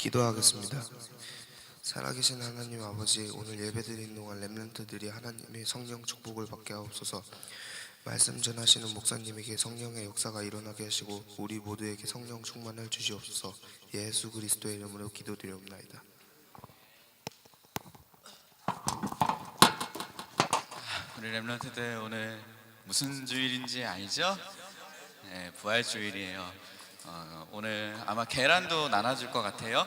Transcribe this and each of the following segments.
기도하겠습니다. 살아계신 하나님 아버지, 오늘 예배드리는 동안 렘넌트들이 하나님의 성령 축복을 받게 하옵소서. 말씀 전하시는 목사님에게 성령의 역사가 일어나게 하시고 우리 모두에게 성령 충만을 주시옵소서. 예수 그리스도의 이름으로 기도드리옵나이다. 우리 렘넌트들 오늘 무슨 주일인지 알죠? 네, 부활주일이에요. 오늘 아마 계란도 나눠줄 것 같아요.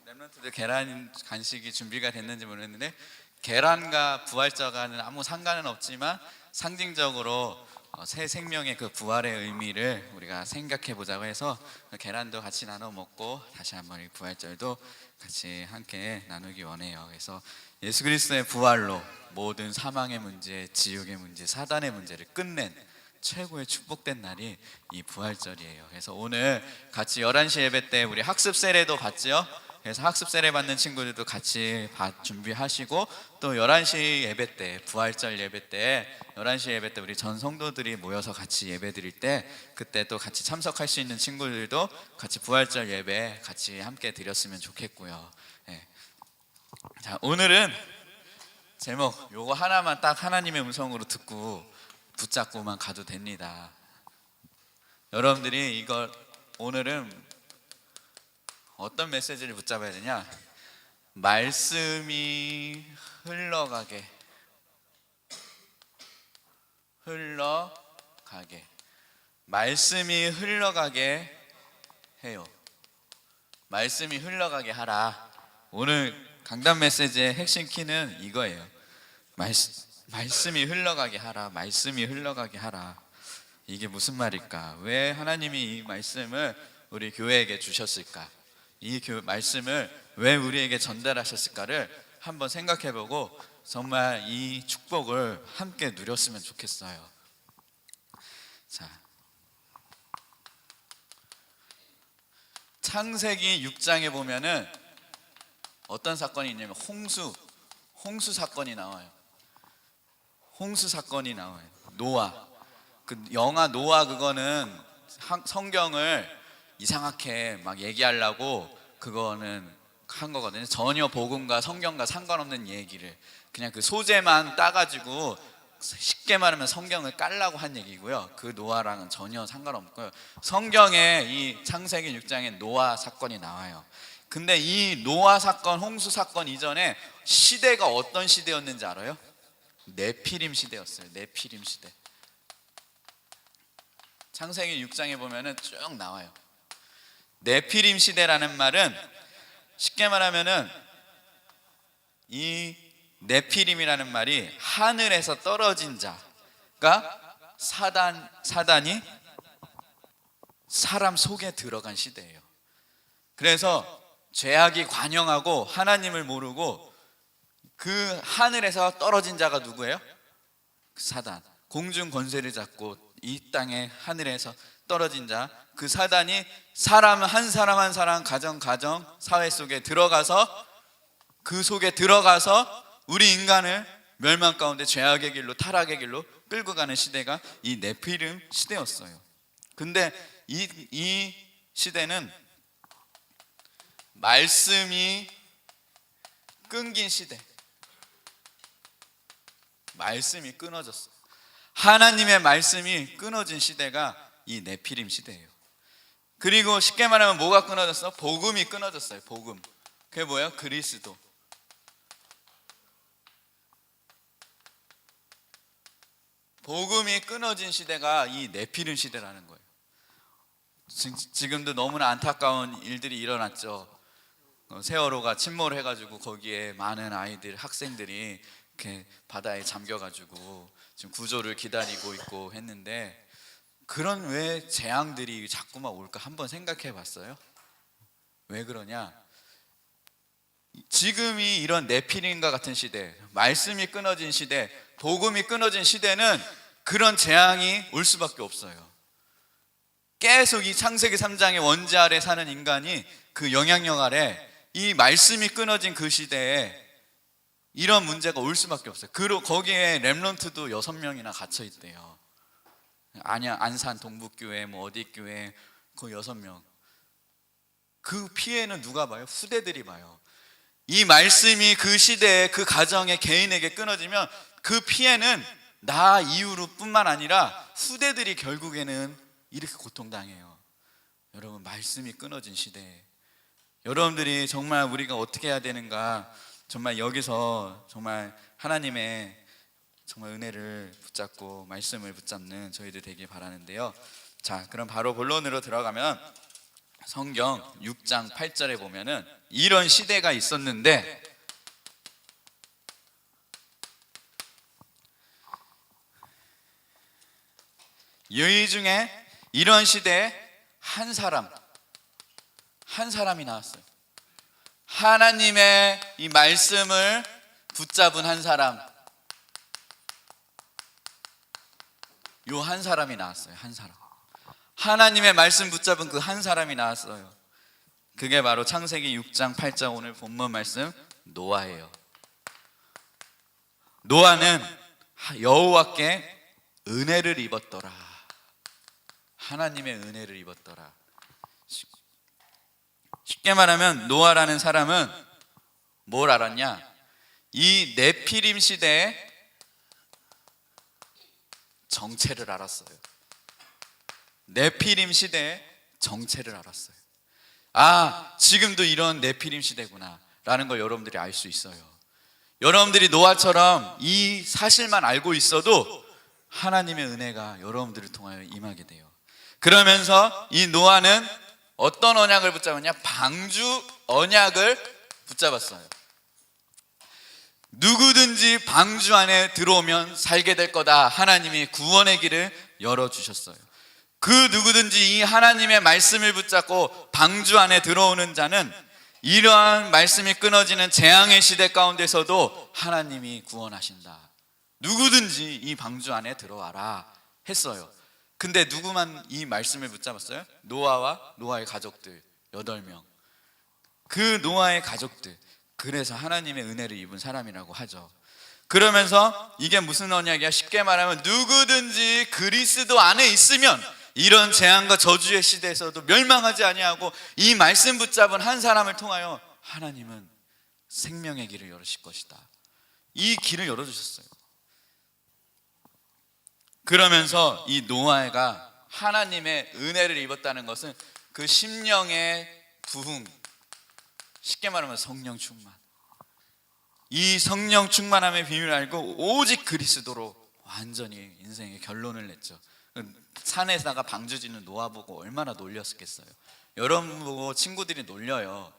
렘넌트들 계란 간식이 준비가 됐는지 모르겠는데, 계란과 부활절과는 아무 상관은 없지만 상징적으로 새 생명의 그 부활의 의미를 우리가 생각해 보자고 해서 계란도 같이 나눠 먹고 다시 한번 이 부활절도 같이 함께 나누기 원해요. 그래서 예수 그리스도의 부활로 모든 사망의 문제, 지옥의 문제, 사단의 문제를 끝낸 최고의 축복된 날이 이 부활절이에요. 그래서 오늘 같이 11시 예배 때 우리 학습 세례도 받죠. 그래서 학습 세례 받는 친구들도 같이 준비하시고, 또 11시 예배 때, 부활절 예배 때 11시 예배 때 우리 전 성도들이 모여서 같이 예배 드릴 때, 그때 또 같이 참석할 수 있는 친구들도 같이 부활절 예배 같이 함께 드렸으면 좋겠고요. 네. 자, 오늘은 제목 요거 하나만 딱 하나님의 음성으로 듣고 붙잡고만 가도 됩니다. 여러분들이 이걸 오늘은 어떤 메시지를 붙잡아야 되냐? 말씀이 흘러가게 말씀이 흘러가게 해요. 말씀이 흘러가게 하라. 오늘 강단 메시지의 핵심 키는 이거예요. 말씀이 흘러가게 하라. 말씀이 흘러가게 하라. 이게 무슨 말일까? 왜 하나님이 이 말씀을 우리 교회에게 주셨을까? 이 말씀을 왜 우리에게 전달하셨을까를 한번 생각해보고 정말 이 축복을 함께 누렸으면 좋겠어요. 자, 창세기 6장에 보면은 어떤 사건이 있냐면 홍수 사건이 나와요. 홍수 사건이 나와요. 노아, 그 영화 노아, 그거는 성경을 이상하게 막 얘기하려고 그거는 한 거거든요. 전혀 복음과 성경과 상관없는 얘기를 그냥 그 소재만 따가지고 쉽게 말하면 성경을 깔라고 한 얘기고요. 그 노아랑은 전혀 상관없고요. 성경에 이 창세기 6장에 노아 사건이 나와요. 근데 이 노아 사건, 홍수 사건 이전에 시대가 어떤 시대였는지 알아요? 네피림 시대였어요. 네피림 시대. 창세기 6장에 보면은 쭉 나와요. 네피림 시대라는 말은 쉽게 말하면은 이 네피림이라는 말이 하늘에서 떨어진 자가 사단이 사람 속에 들어간 시대예요. 그래서 죄악이 관영하고 하나님을 모르고 그 하늘에서 떨어진 자가 누구예요? 사단. 공중 권세를 잡고 이 땅에 하늘에서 떨어진 자, 그 사단이 사람 한 사람 한 사람, 가정 사회 속에 들어가서 그 속에 들어가서 우리 인간을 멸망 가운데 죄악의 길로, 타락의 길로 끌고 가는 시대가 이 네피림 시대였어요. 근데 이 시대는 말씀이 끊긴 시대. 말씀이 끊어졌어요. 하나님의 말씀이 끊어진 시대가 이 네피림 시대예요. 그리고 쉽게 말하면 뭐가 끊어졌어? 복음이 끊어졌어요. 복음. 그게 뭐예요? 그리스도. 복음이 끊어진 시대가 이 네피림 시대라는 거예요. 지금도 너무나 안타까운 일들이 일어났죠. 세월호가 침몰해가지고 거기에 많은 아이들, 학생들이 이렇게 바다에 잠겨가지고 지금 구조를 기다리고 있고 했는데, 그런 왜 재앙들이 자꾸만 올까 한번 생각해 봤어요? 왜 그러냐? 지금이 이런 네피림과 같은 시대, 말씀이 끊어진 시대, 복음이 끊어진 시대는 그런 재앙이 올 수밖에 없어요. 계속 이 창세기 3장의 원죄 아래 사는 인간이 그 영향력 아래 이 말씀이 끊어진 그 시대에 이런 문제가 올 수밖에 없어요. 그리고 거기에 렘넌트도 6명이나 갇혀 있대요. 안산 동북교회, 뭐 어디 교회, 그 6명. 그 피해는 누가 봐요? 후대들이 봐요. 이 말씀이 그 시대에 그 가정의 개인에게 끊어지면 그 피해는 나 이후로 뿐만 아니라 후대들이 결국에는 이렇게 고통당해요. 여러분, 말씀이 끊어진 시대에 여러분들이 정말 우리가 어떻게 해야 되는가, 정말 여기서 정말 하나님의 정말 은혜를 붙잡고 말씀을 붙잡는 저희들 되길 바라는데요. 자, 그럼 바로 본론으로 들어가면 성경 6장 8절에 보면은 이런 시대가 있었는데 이 중에 이런 시대에 한 사람이 나왔어요. 하나님의 이 말씀을 붙잡은 한 사람, 요 한 사람이 나왔어요. 한 사람, 하나님의 말씀 붙잡은 그 한 사람이 나왔어요. 그게 바로 창세기 6장 8장 오늘 본문 말씀 노아예요. 노아는 여호와께 은혜를 입었더라. 하나님의 은혜를 입었더라. 쉽게 말하면 노아라는 사람은 뭘 알았냐? 이 네피림 시대의 정체를 알았어요. 네피림 시대의 정체를 알았어요. 아, 지금도 이런 네피림 시대구나 라는 걸 여러분들이 알 수 있어요. 여러분들이 노아처럼 이 사실만 알고 있어도 하나님의 은혜가 여러분들을 통하여 임하게 돼요. 그러면서 이 노아는 어떤 언약을 붙잡았냐? 방주 언약을 붙잡았어요. 누구든지 방주 안에 들어오면 살게 될 거다. 하나님이 구원의 길을 열어주셨어요. 그 누구든지 이 하나님의 말씀을 붙잡고 방주 안에 들어오는 자는 이러한 말씀이 끊어지는 재앙의 시대 가운데서도 하나님이 구원하신다. 누구든지 이 방주 안에 들어와라 했어요. 근데 누구만 이 말씀을 붙잡았어요? 노아와 노아의 가족들 8명. 그 노아의 가족들, 그래서 하나님의 은혜를 입은 사람이라고 하죠. 그러면서 이게 무슨 언약이야? 쉽게 말하면 누구든지 그리스도 안에 있으면 이런 재앙과 저주의 시대에서도 멸망하지 아니하고 이 말씀 붙잡은 한 사람을 통하여 하나님은 생명의 길을 열으실 것이다. 이 길을 열어주셨어요. 그러면서 이 노아가 하나님의 은혜를 입었다는 것은 그 심령의 부흥, 쉽게 말하면 성령 충만, 이 성령 충만함의 비밀을 알고 오직 그리스도로 완전히 인생의 결론을 냈죠. 산에다가 방주 짓는 노아 보고 얼마나 놀렸겠어요. 여러분 보고 친구들이 놀려요.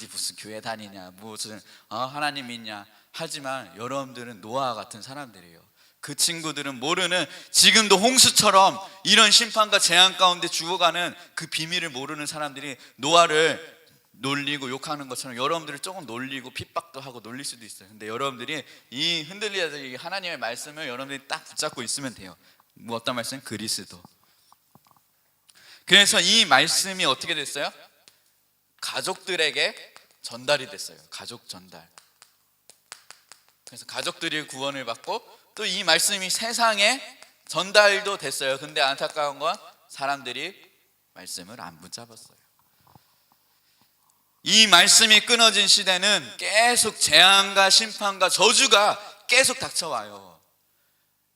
네 무슨 교회 다니냐, 무슨 하나님 믿냐. 하지만 여러분들은 노아와 같은 사람들이에요. 그 친구들은 모르는, 지금도 홍수처럼 이런 심판과 재앙 가운데 죽어가는 그 비밀을 모르는 사람들이 노아를 놀리고 욕하는 것처럼 여러분들을 조금 놀리고 핍박도 하고 놀릴 수도 있어요. 근데 여러분들이 이 흔들리지 하나님의 말씀을 여러분들이 딱 붙잡고 있으면 돼요. 뭐 어떤 말씀? 그리스도. 그래서 이 말씀이 어떻게 됐어요? 가족들에게 전달이 됐어요. 가족 전달. 그래서 가족들이 구원을 받고 또 이 말씀이 세상에 전달도 됐어요. 근데 안타까운 건 사람들이 말씀을 안 붙잡았어요. 이 말씀이 끊어진 시대는 계속 재앙과 심판과 저주가 계속 닥쳐와요.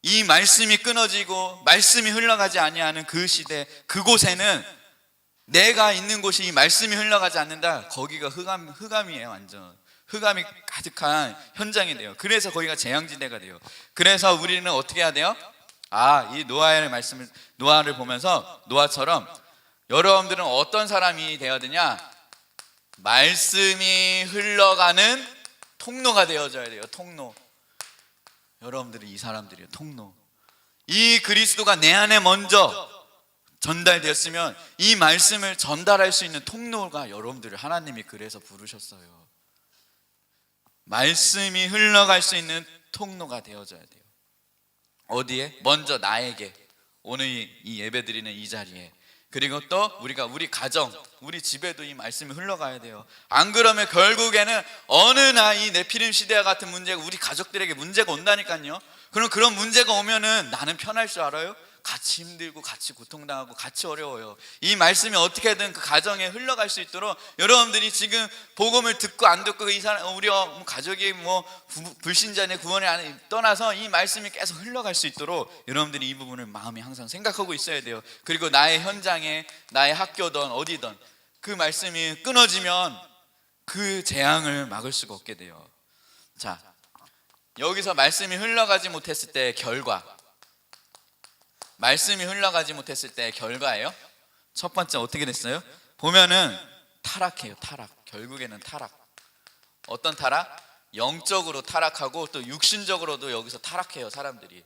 이 말씀이 끊어지고 말씀이 흘러가지 아니하는 그 시대, 그곳에는 내가 있는 곳이 이 말씀이 흘러가지 않는다, 거기가 흑암이에요. 완전 흑암이 가득한 현장이 돼요. 그래서 거기가 재앙지대가 돼요. 그래서 우리는 어떻게 해야 돼요? 이 노아의 말씀을, 노아를 보면서 노아처럼 여러분들은 어떤 사람이 되어야 되냐? 말씀이 흘러가는 통로가 되어져야 돼요. 통로. 여러분들이 이 사람들이에요. 통로. 이 그리스도가 내 안에 먼저 전달되었으면 이 말씀을 전달할 수 있는 통로가 여러분들을 하나님이 그래서 부르셨어요. 말씀이 흘러갈 수 있는 통로가 되어져야 돼요. 어디에? 먼저 나에게, 오늘 이 예배 드리는 이 자리에, 그리고 또 우리 가정, 우리 집에도 이 말씀이 흘러가야 돼요. 안 그러면 결국에는 어느 날 이 네피림 시대와 같은 문제가 우리 가족들에게 문제가 온다니까요. 그럼 그런 문제가 오면은 나는 편할 줄 알아요? 같이 힘들고 같이 고통당하고 같이 어려워요. 이 말씀이 어떻게든 그 가정에 흘러갈 수 있도록 여러분들이 지금 복음을 듣고 안 듣고 이 사람 우리 가족이 불신자네 구원에 안 떠나서 이 말씀이 계속 흘러갈 수 있도록 여러분들이 이 부분을 마음에 항상 생각하고 있어야 돼요. 그리고 나의 현장에 나의 학교든 어디든 그 말씀이 끊어지면 그 재앙을 막을 수가 없게 돼요. 자, 여기서 말씀이 흘러가지 못했을 때 결과, 말씀이 흘러가지 못했을 때 결과예요. 첫 번째 어떻게 됐어요? 보면은 타락해요. 타락. 결국에는 타락. 어떤 타락? 영적으로 타락하고 또 육신적으로도 여기서 타락해요. 사람들이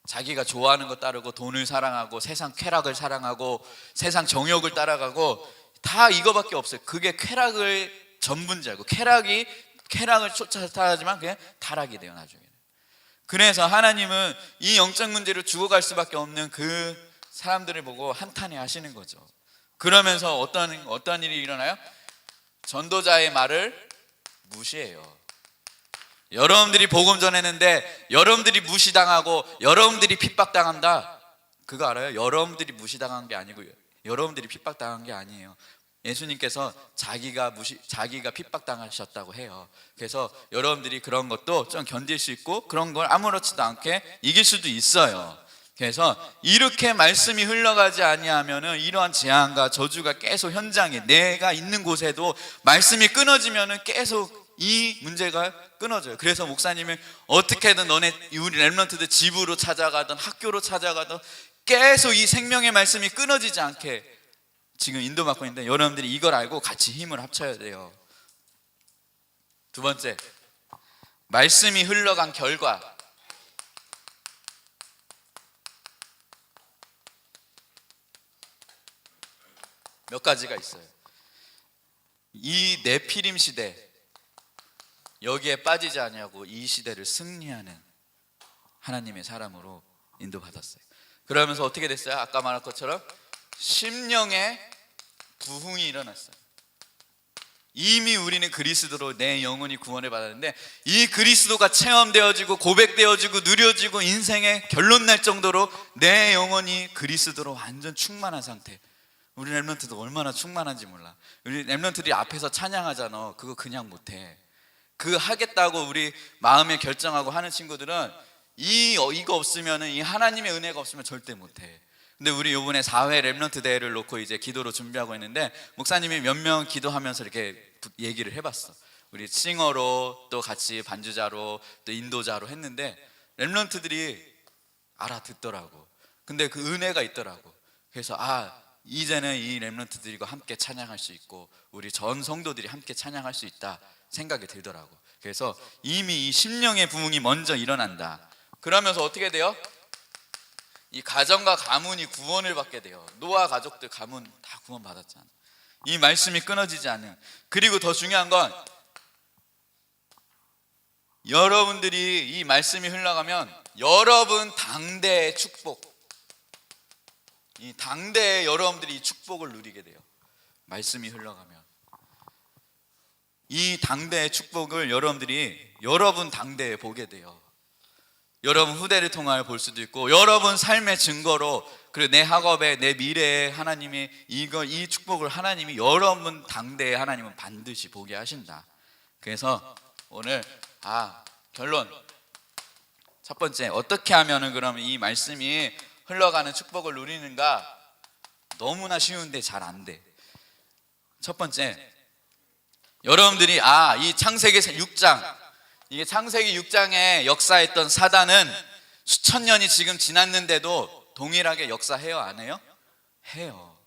자기가 좋아하는 거 따르고 돈을 사랑하고 세상 쾌락을 사랑하고 세상 정욕을 따라가고 다 이거밖에 없어요. 그게 쾌락을 전문자고 쾌락을 쫓아타지만 그냥 타락이 돼요. 나중에는. 그래서 하나님은 이 영적 문제로 죽어갈 수밖에 없는 그 사람들을 보고 한탄해 하시는 거죠. 그러면서 어떤 일이 일어나요? 전도자의 말을 무시해요. 여러분들이 복음 전했는데 여러분들이 무시당하고 여러분들이 핍박당한다. 그거 알아요? 여러분들이 무시당한 게 아니고 여러분들이 핍박당한 게 아니에요. 예수님께서 자기가 핍박당하셨다고 해요. 그래서 여러분들이 그런 것도 좀 견딜 수 있고 그런 걸 아무렇지도 않게 이길 수도 있어요. 그래서 이렇게 말씀이 흘러가지 아니하면은 이러한 재앙과 저주가 계속 현장에 내가 있는 곳에도 말씀이 끊어지면은 계속 이 문제가 끊어져요. 그래서 목사님은 어떻게든 너네 우리 렘넌트들 집으로 찾아가든 학교로 찾아가든 계속 이 생명의 말씀이 끊어지지 않게 지금 인도받고 있는데 여러분들이 이걸 알고 같이 힘을 합쳐야 돼요. 두 번째, 말씀이 흘러간 결과. 몇 가지가 있어요. 이 네피림 시대, 여기에 빠지지 않냐고 이 시대를 승리하는 하나님의 사람으로 인도받았어요. 그러면서 어떻게 됐어요? 아까 말한 것처럼 심령의 부흥이 일어났어요. 이미 우리는 그리스도로 내 영혼이 구원을 받았는데 이 그리스도가 체험되어지고 고백되어지고 누려지고 인생의 결론 날 정도로 내 영혼이 그리스도로 완전 충만한 상태. 우리 렘넌트도 얼마나 충만한지 몰라. 우리 렘넌트들이 앞에서 찬양하잖아. 그거 그냥 못해. 그거 하겠다고 우리 마음에 결정하고 하는 친구들은 이거 없으면 이 하나님의 은혜가 없으면 절대 못해. 근데 우리 요번에 4회 렘넌트 대회를 놓고 이제 기도로 준비하고 있는데 목사님이 몇 명 기도하면서 이렇게 얘기를 해봤어. 우리 싱어로 또 같이 반주자로 또 인도자로 했는데 렘넌트들이 알아듣더라고. 근데 그 은혜가 있더라고. 그래서 이제는 이 렘넌트들과 함께 찬양할 수 있고 우리 전 성도들이 함께 찬양할 수 있다 생각이 들더라고. 그래서 이미 이 심령의 부흥이 먼저 일어난다. 그러면서 어떻게 돼요? 이 가정과 가문이 구원을 받게 돼요. 노아 가족들 가문 다 구원 받았잖아. 이 말씀이 끊어지지 않는. 그리고 더 중요한 건 여러분들이 이 말씀이 흘러가면 여러분 당대의 축복, 이 당대에 여러분들이 이 축복을 누리게 돼요. 말씀이 흘러가면 이 당대의 축복을 여러분들이 여러분 당대에 보게 돼요. 여러분 후대를 통하여 볼 수도 있고 여러분 삶의 증거로 그리고 내 학업에 내 미래에 하나님이 이 축복을 하나님이 여러분 당대에 하나님은 반드시 보게 하신다. 그래서 오늘 결론 첫 번째, 어떻게 하면은 그러면 이 말씀이 흘러가는 축복을 누리는가? 너무나 쉬운데 잘 안 돼. 첫 번째, 여러분들이 이 창세기 6장, 이게 창세기 6장에 역사했던 사단은 수천 년이 지금 지났는데도 동일하게 역사해요, 안 해요? 해요.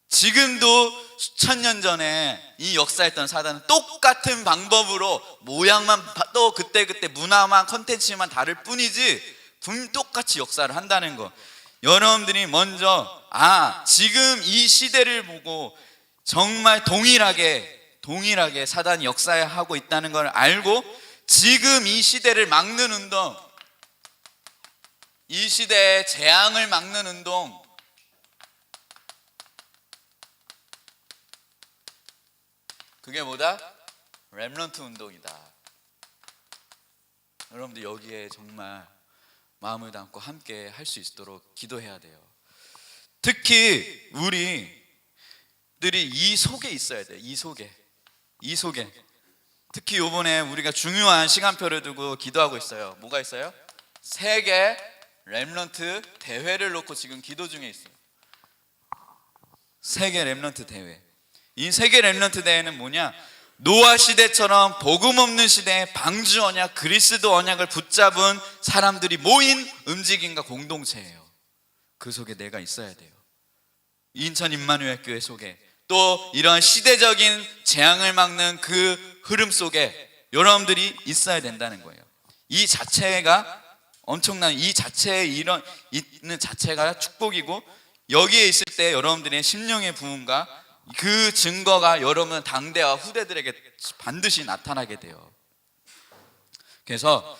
지금도 수천 년 전에 이 역사했던 사단은 똑같은 방법으로 모양만 또 그때 문화만 컨텐츠만 다를 뿐이지 똑같이 역사를 한다는 거. 여러분들이 먼저 지금 이 시대를 보고 정말 동일하게 사단이 역사하고 있다는 걸 알고 지금 이 시대를 막는 운동, 이 시대의 재앙을 막는 운동, 그게 뭐다? 렘넌트 운동이다. 여러분들 여기에 정말 마음을 담고 함께 할 수 있도록 기도해야 돼요. 특히 우리들이 이 속에 있어야 돼요. 이 속에 특히 요번에 우리가 중요한 시간표를 두고 기도하고 있어요. 뭐가 있어요? 세계 렘넌트 대회를 놓고 지금 기도 중에 있어요. 세계 렘넌트 대회. 이 세계 렘넌트 대회는 뭐냐? 노아 시대처럼 복음 없는 시대에 방주 언약, 그리스도 언약을 붙잡은 사람들이 모인 움직임과 공동체예요. 그 속에 내가 있어야 돼요. 인천 임마누엘 교회 속에, 또 이런 시대적인 재앙을 막는 그 흐름 속에 여러분들이 있어야 된다는 거예요. 이 자체가 엄청난, 이 자체에 이런 있는 자체가 축복이고, 여기에 있을 때 여러분들의 심령의 부흥과 그 증거가 여러분 당대와 후대들에게 반드시 나타나게 돼요. 그래서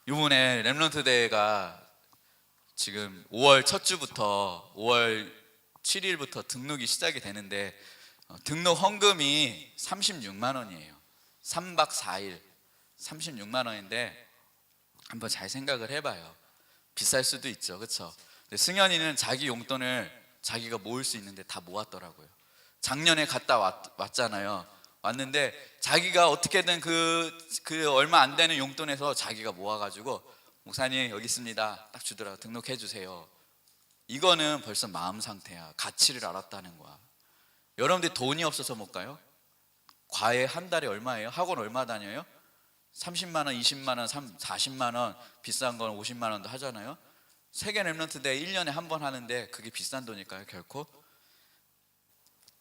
이번에 렘넌트 대회가 지금 5월 첫 주부터 5월 7일부터 등록이 시작이 되는데, 등록 헌금이 36만 원이에요. 3박 4일 36만 원인데 한번 잘 생각을 해봐요. 비쌀 수도 있죠, 그렇죠? 근데 승현이는 자기 용돈을 자기가 모을 수 있는데 다 모았더라고요. 작년에 갔다 왔잖아요. 왔는데 자기가 어떻게든 그 얼마 안 되는 용돈에서 자기가 모아가지고, 목사님 여기 있습니다, 딱 주더라고요. 등록해 주세요. 이거는 벌써 마음 상태야. 가치를 알았다는 거야. 여러분들이 돈이 없어서 못 가요? 과외 한 달에 얼마예요? 학원 얼마 다녀요? 30만 원, 20만 원, 40만 원, 비싼 건 50만 원도 하잖아요. 세계 렘넌트 대회 1년에 한 번 하는데 그게 비싼 돈일까요? 결코?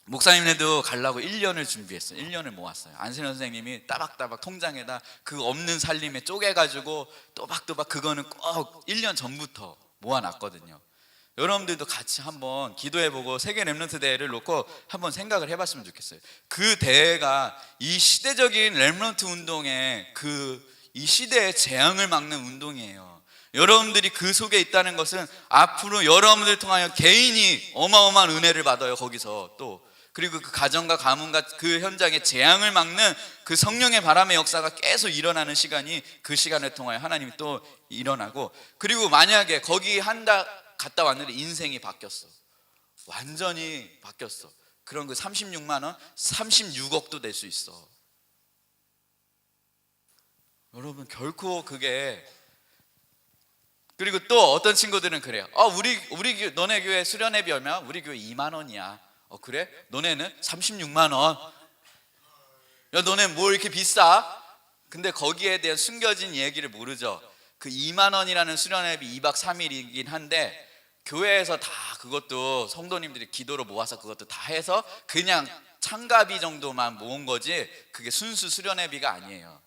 목사님네도 가려고 1년을 준비했어요. 1년을 모았어요. 안세현 선생님이 따박따박 통장에다 그 없는 살림에 쪼개가지고 또박또박 그거는 꼭 1년 전부터 모아놨거든요. 여러분들도 같이 한번 기도해보고 세계 렘넌트 대회를 놓고 한번 생각을 해봤으면 좋겠어요. 그 대회가 이 시대적인 렘넌트 운동의 이 시대의 재앙을 막는 운동이에요. 여러분들이 그 속에 있다는 것은 앞으로 여러분들 통하여 개인이 어마어마한 은혜를 받아요. 거기서 또, 그리고 그 가정과 가문과 그 현장의 재앙을 막는 그 성령의 바람의 역사가 계속 일어나는 시간이, 그 시간을 통하여 하나님이 또 일어나고, 그리고 만약에 거기 갔다 왔는데 인생이 바뀌었어, 완전히 바뀌었어, 그런 그 36만 원, 36억도 될 수 있어. 여러분 결코 그게, 그리고 또 어떤 친구들은 그래요. 우리 너네 교회 수련회비 얼마야? 우리 교회 2만 원이야. 그래? 너네는 36만 원. 야, 너네 뭐 이렇게 비싸? 근데 거기에 대한 숨겨진 얘기를 모르죠. 그 2만 원이라는 수련회비 2박 3일이긴 한데, 교회에서 다 그것도 성도님들이 기도로 모아서 그것도 다 해서 그냥 참가비 정도만 모은 거지, 그게 순수 수련회비가 아니에요.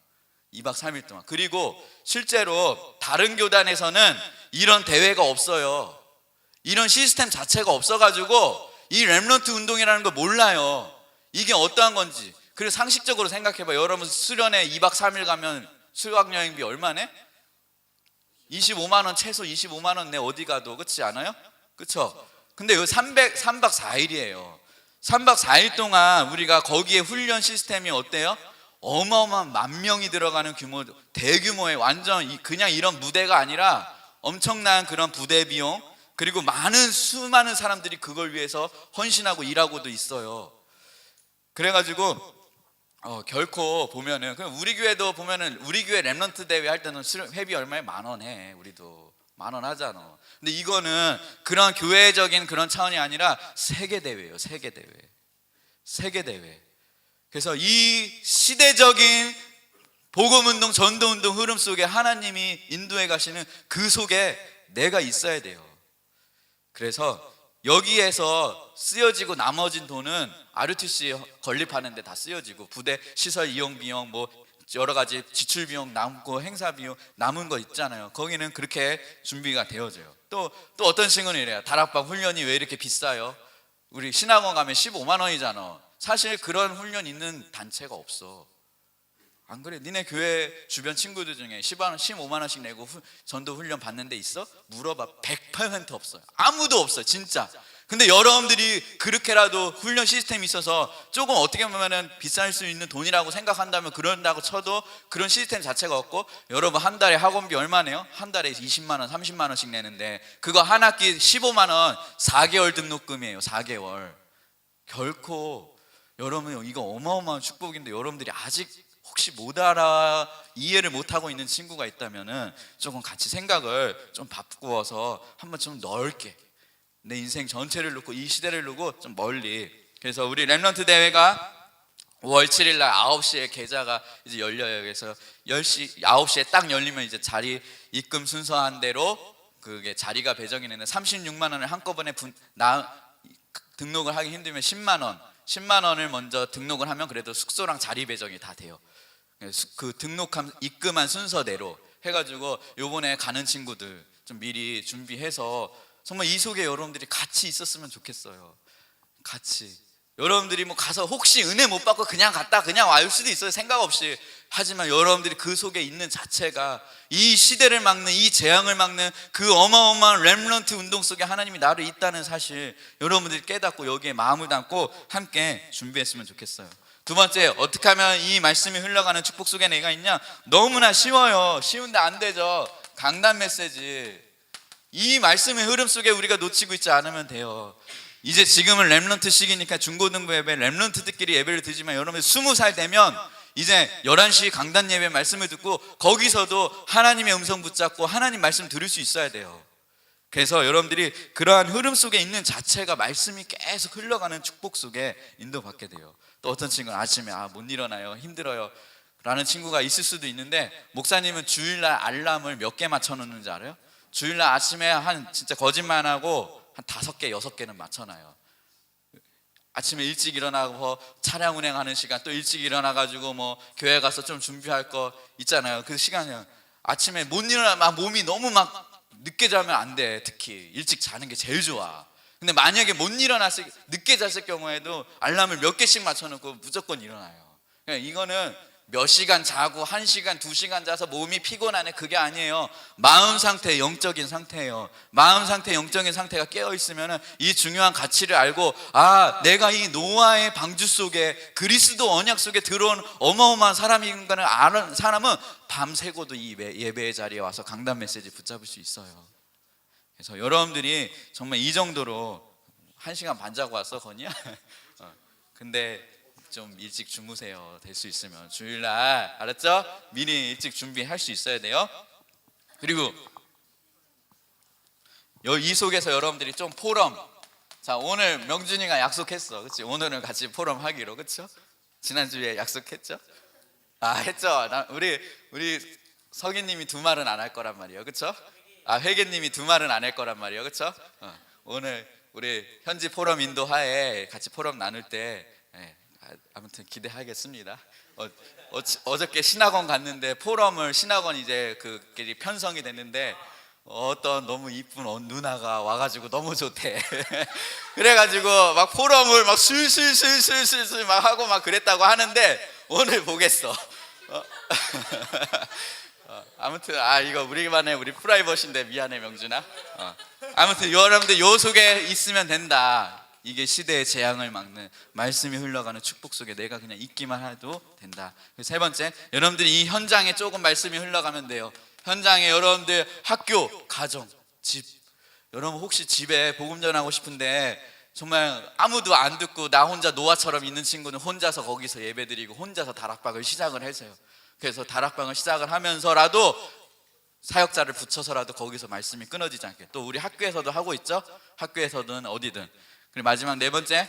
2박 3일 동안. 그리고 실제로 다른 교단에서는 이런 대회가 없어요. 이런 시스템 자체가 없어가지고 이 렘넌트 운동이라는 걸 몰라요. 이게 어떠한 건지. 그래서 상식적으로 생각해봐요. 여러분 수련회 2박 3일 가면 수학여행비 얼마네? 25만 원, 최소 25만 원 내 어디 가도. 그렇지 않아요? 그렇죠? 근데 여기 3박 4일이에요 3박 4일 동안 우리가 거기에 훈련 시스템이 어때요? 어마어마한 10,000명이 들어가는 규모, 대규모의, 완전 그냥 이런 무대가 아니라 엄청난 그런 부대 비용, 그리고 수많은 사람들이 그걸 위해서 헌신하고 일하고도 있어요. 그래가지고 결코 보면은, 우리 교회도 보면은, 우리 교회 렘넌트 대회 할 때는 회비 얼마에 10,000원 해. 우리도 10,000원 하잖아. 근데 이거는 그런 교회적인 그런 차원이 아니라 세계 대회예요. 세계 대회. 그래서 이 시대적인 복음운동, 전도운동 흐름 속에 하나님이 인도해 가시는 그 속에 내가 있어야 돼요. 그래서 여기에서 쓰여지고 나머진 돈은 RUTC 건립하는 데 다 쓰여지고, 부대 시설 이용 비용, 뭐 여러 가지 지출 비용 남고, 행사 비용 남은 거 있잖아요. 거기는 그렇게 준비가 되어져요. 또 어떤 친구는 이래요. 다락방 훈련이 왜 이렇게 비싸요? 우리 신학원 가면 15만 원이잖아. 사실 그런 훈련 있는 단체가 없어. 안 그래? 니네 교회 주변 친구들 중에 15만 원씩 내고 전도 훈련 받는 데 있어? 물어봐. 100% 없어요. 아무도 없어요. 진짜. 근데 여러분들이 그렇게라도 훈련 시스템이 있어서 조금 어떻게 보면은 비쌀 수 있는 돈이라고 생각한다면 그런다고 쳐도 그런 시스템 자체가 없고, 여러분 한 달에 학원비 얼마 내요? 한 달에 20만 원, 30만 원씩 내는데 그거 한 학기 15만 원 4개월 등록금이에요. 4개월. 결코 여러분 이거 어마어마한 축복인데 여러분들이 아직 혹시 못 알아 이해를 못 하고 있는 친구가 있다면은 조금 같이 생각을 좀 바꾸어서 한번 좀 넓게 내 인생 전체를 놓고 이 시대를 놓고 좀 멀리. 그래서 우리 렘넌트 대회가 5월 7일 날 9시에 계좌가 이제 열려요. 그래서 10시 9시에 딱 열리면 이제 자리 입금 순서한 대로 그게 자리가 배정이 되는 36만 원을 한꺼번에 등록을 하기 힘들면 10만 원을 먼저 등록을 하면 그래도 숙소랑 자리 배정이 다 돼요. 그 등록한 입금한 순서대로 해가지고 요번에 가는 친구들 좀 미리 준비해서 정말 이 속에 여러분들이 같이 있었으면 좋겠어요. 같이 여러분들이 뭐 가서 혹시 은혜 못 받고 그냥 갔다 그냥 올 수도 있어요. 생각 없이. 하지만 여러분들이 그 속에 있는 자체가 이 시대를 막는, 이 재앙을 막는 그 어마어마한 렘넌트 운동 속에 하나님이 나를 있다는 사실 여러분들이 깨닫고 여기에 마음을 담고 함께 준비했으면 좋겠어요. 두 번째, 어떻게 하면 이 말씀이 흘러가는 축복 속에 내가 있냐? 너무나 쉬워요. 쉬운데 안 되죠. 강단 메시지. 이 말씀의 흐름 속에 우리가 놓치고 있지 않으면 돼요. 이제 지금은 렘넌트 시기니까 중고등부 예배 렘넌트들끼리 예배를 드리지만 여러분 20살 되면 이제 11시 강단 예배 말씀을 듣고 거기서도 하나님의 음성 붙잡고 하나님 말씀 들을 수 있어야 돼요. 그래서 여러분들이 그러한 흐름 속에 있는 자체가 말씀이 계속 흘러가는 축복 속에 인도받게 돼요. 또 어떤 친구는 아침에 못 일어나요, 힘들어요 라는 친구가 있을 수도 있는데, 목사님은 주일날 알람을 몇 개 맞춰 놓는지 알아요? 주일날 아침에 한 진짜 거짓말 안 하고 한 5개, 6개는 맞춰놔요. 아침에 일찍 일어나고 차량 운행하는 시간, 또 일찍 일어나가지고 뭐 교회 가서 좀 준비할 거 있잖아요. 그 시간이요. 아침에 못 일어나 몸이 너무 막 늦게 자면 안 돼. 특히 일찍 자는 게 제일 좋아. 근데 만약에 못 일어났을 늦게 잤을 경우에도 알람을 몇 개씩 맞춰놓고 무조건 일어나요. 그러니까 이거는 몇 시간 자고 1시간, 2시간 자서 몸이 피곤하네 그게 아니에요. 마음 상태, 영적인 상태예요. 마음 상태, 영적인 상태가 깨어있으면 이 중요한 가치를 알고, 내가 이 노아의 방주 속에 그리스도 언약 속에 들어온 어마어마한 사람인가를 아는 사람은 밤새고도 이 예배의 자리에 와서 강단 메시지 붙잡을 수 있어요. 그래서 여러분들이 정말 이 정도로 1시간 반 자고 왔어 건이야? 근데 좀 일찍 주무세요. 될 수 있으면 주일날, 알았죠? 미리 일찍 준비할 수 있어야 돼요. 그리고 이 속에서 여러분들이 좀 포럼, 자 오늘 명준이가 약속했어, 그렇지? 오늘은 같이 포럼 하기로, 그렇죠? 지난주에 약속했죠? 했죠. 우리 석이님이 두 말은 안 할 거란 말이에요, 그렇죠? 회계님이 두 말은 안 할 거란 말이에요, 그렇죠? 오늘 우리 현지 포럼 인도하에 같이 포럼 나눌 때 아무튼 기대하겠습니다. 어저께 신학원 갔는데 포럼을 신학원 이제 그끼리 편성이 됐는데 어떤 너무 이쁜 누나가 와가지고 너무 좋대. 그래가지고 막 포럼을 막 술술술술술 막 하고 막 그랬다고 하는데 오늘 보겠어. 아무튼 이거 우리만의 우리 프라이버시인데 미안해 명준아. 아무튼 여러분들 요 속에 있으면 된다. 이게 시대의 재앙을 막는 말씀이 흘러가는 축복 속에 내가 그냥 있기만 해도 된다. 세 번째, 여러분들이 이 현장에 조금 말씀이 흘러가면 돼요. 현장에 여러분들 학교, 가정, 집, 여러분 혹시 집에 복음 전하고 싶은데 정말 아무도 안 듣고 나 혼자 노아처럼 있는 친구는 혼자서 거기서 예배드리고 혼자서 다락방을 시작을 해서요. 그래서 다락방을 시작을 하면서라도 사역자를 붙여서라도 거기서 말씀이 끊어지지 않게, 또 우리 학교에서도 하고 있죠. 학교에서든 어디든. 그리고 마지막 네 번째,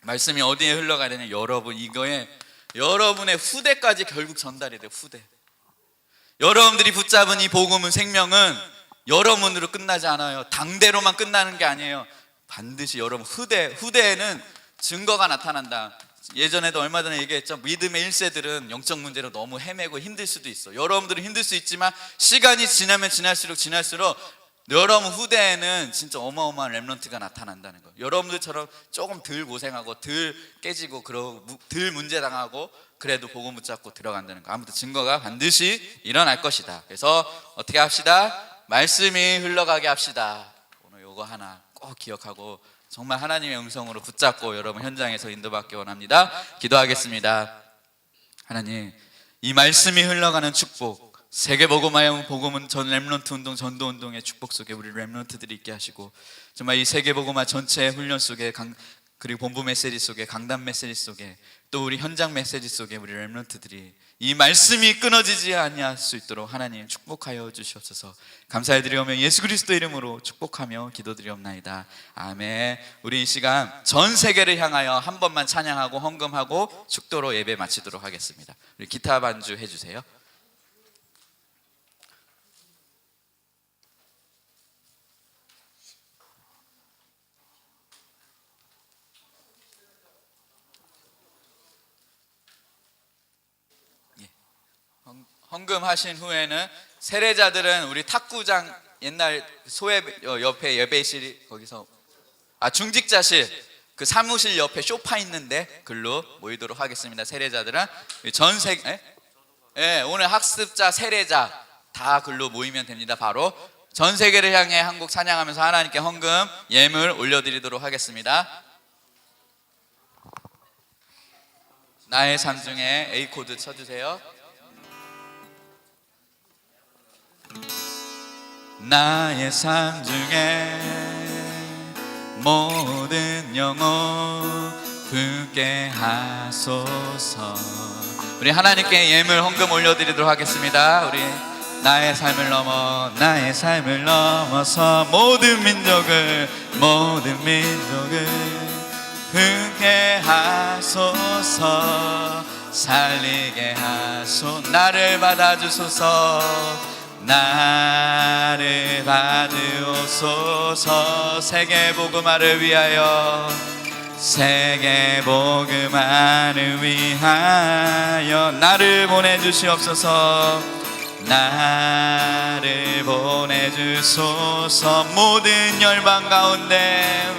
말씀이 어디에 흘러가야 되냐, 이거에 여러분의 후대까지 결국 전달이 돼요. 후대. 여러분들이 붙잡은 이 복음은, 생명은 여러분으로 끝나지 않아요. 당대로만 끝나는 게 아니에요. 반드시 여러분 후대에는 증거가 나타난다. 예전에도 얼마 전에 얘기했죠. 믿음의 1세들은 영적 문제로 너무 헤매고 힘들 수도 있어. 여러분들은 힘들 수 있지만 시간이 지나면 지날수록 여러분 후대에는 진짜 어마어마한 렘넌트가 나타난다는 거예요. 여러분들처럼 조금 덜 고생하고 덜 깨지고 덜 문제 당하고 그래도 복음 붙잡고 들어간다는 거. 아무튼 증거가 반드시 일어날 것이다. 그래서 어떻게 합시다? 말씀이 흘러가게 합시다. 오늘 요거 하나 꼭 기억하고 정말 하나님의 음성으로 붙잡고 여러분 현장에서 인도받기 원합니다. 기도하겠습니다. 하나님, 이 말씀이 흘러가는 축복, 세계복음화의 복음은 전 렘넌트 운동, 전도 운동의 축복 속에 우리 렘넌트들이 있게 하시고, 정말 이 세계복음화 전체의 훈련 속에 그리고 본부 메시지 속에, 강단 메시지 속에, 또 우리 현장 메시지 속에 우리 렘넌트들이 이 말씀이 끊어지지 아니할 수 있도록 하나님 축복하여 주시옵소서. 감사드리오며 예수 그리스도 이름으로 축복하며 기도드리옵나이다. 아멘. 우리 이 시간 전 세계를 향하여 한 번만 찬양하고 헌금하고 축도로 예배 마치도록 하겠습니다. 우리 기타 반주 해주세요. 헌금하신 후에는 세례자들은 우리 탁구장 옛날 소회 옆에 예배실 거기서 중직자실 그 사무실 옆에 소파 있는데 글로 모이도록 하겠습니다. 세례자들은 전 세계 오늘 학습자 세례자 다 글로 모이면 됩니다. 바로 전 세계를 향해 한국 찬양하면서 하나님께 헌금 예물 올려드리도록 하겠습니다. 나의 삶 중에 A 코드 쳐주세요. 나의 삶 중에 모든 영혼 붙게 하소서. 우리 하나님께 예물 헌금 올려드리도록 하겠습니다. 우리 나의 삶을 넘어서 모든 민족을 붙게 하소서. 살리게 나를 받아주소서. 나를 받으소서. 세계복음화를 위하여 나를 보내주시옵소서. 나를 보내주소서. 모든 열방 가운데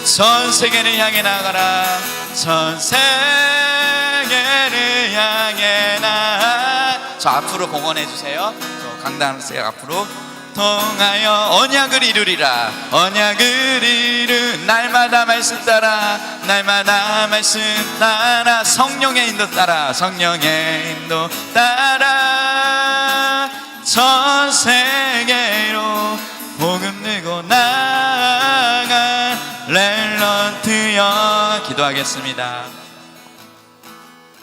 전 세계를 향해 나가라. 전 세계를 향해 저 앞으로 봉헌해 주세요. 저 강단생 앞으로 통하여 언약을 이루리라. 날마다 말씀 따라 성령의 인도 따라 전 세계로 복음 들고 나가 렘넌트여. 기도하겠습니다.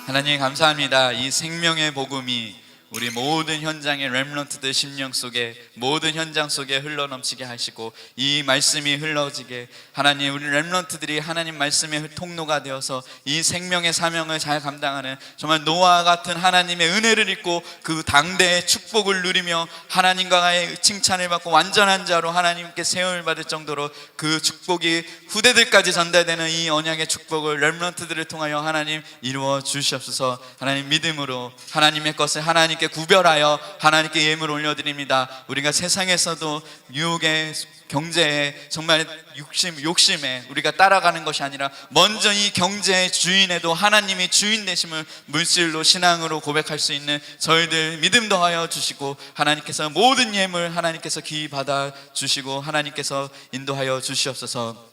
하나님 감사합니다. 이 생명의 복음이 우리 모든 현장의 렘넌트들 심령 속에, 모든 현장 속에 흘러넘치게 하시고 이 말씀이 흘러지게 하나님, 우리 렘넌트들이 하나님 말씀의 통로가 되어서 이 생명의 사명을 잘 감당하는 정말 노아와 같은 하나님의 은혜를 입고 그 당대의 축복을 누리며 하나님과의 칭찬을 받고 완전한 자로 하나님께 세움을 받을 정도로 그 축복이 후대들까지 전달되는 이 언약의 축복을 렘넌트들을 통하여 하나님 이루어 주시옵소서. 하나님 믿음으로 하나님의 것을 하나님께 구별하여 하나님께 예물 올려드립니다. 우리가 세상에서도 유혹에, 경제에, 정말 욕심에 우리가 따라가는 것이 아니라 먼저 이 경제의 주인에도 하나님이 주인 되심을 물질로, 신앙으로 고백할 수 있는 저희들 믿음 더하여 주시고, 하나님께서 모든 예물 하나님께서 기히 받아 주시고 하나님께서 인도하여 주시옵소서.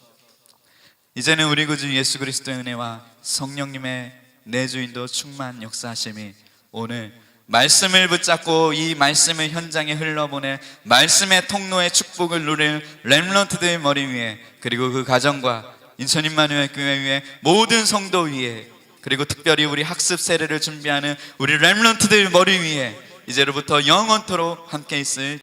이제는 우리 구주 예수 그리스도의 은혜와 성령님의 내주인도 충만 역사하심이 오늘 말씀을 붙잡고 이 말씀을 현장에 흘러보내 말씀의 통로의 축복을 누릴 렘넌트들의 머리 위에, 그리고 그 가정과 인천 임마누엘 교회 위에, 모든 성도 위에, 그리고 특별히 우리 학습 세례를 준비하는 우리 렘넌트들 머리 위에 이제로부터 영원토록 함께 있을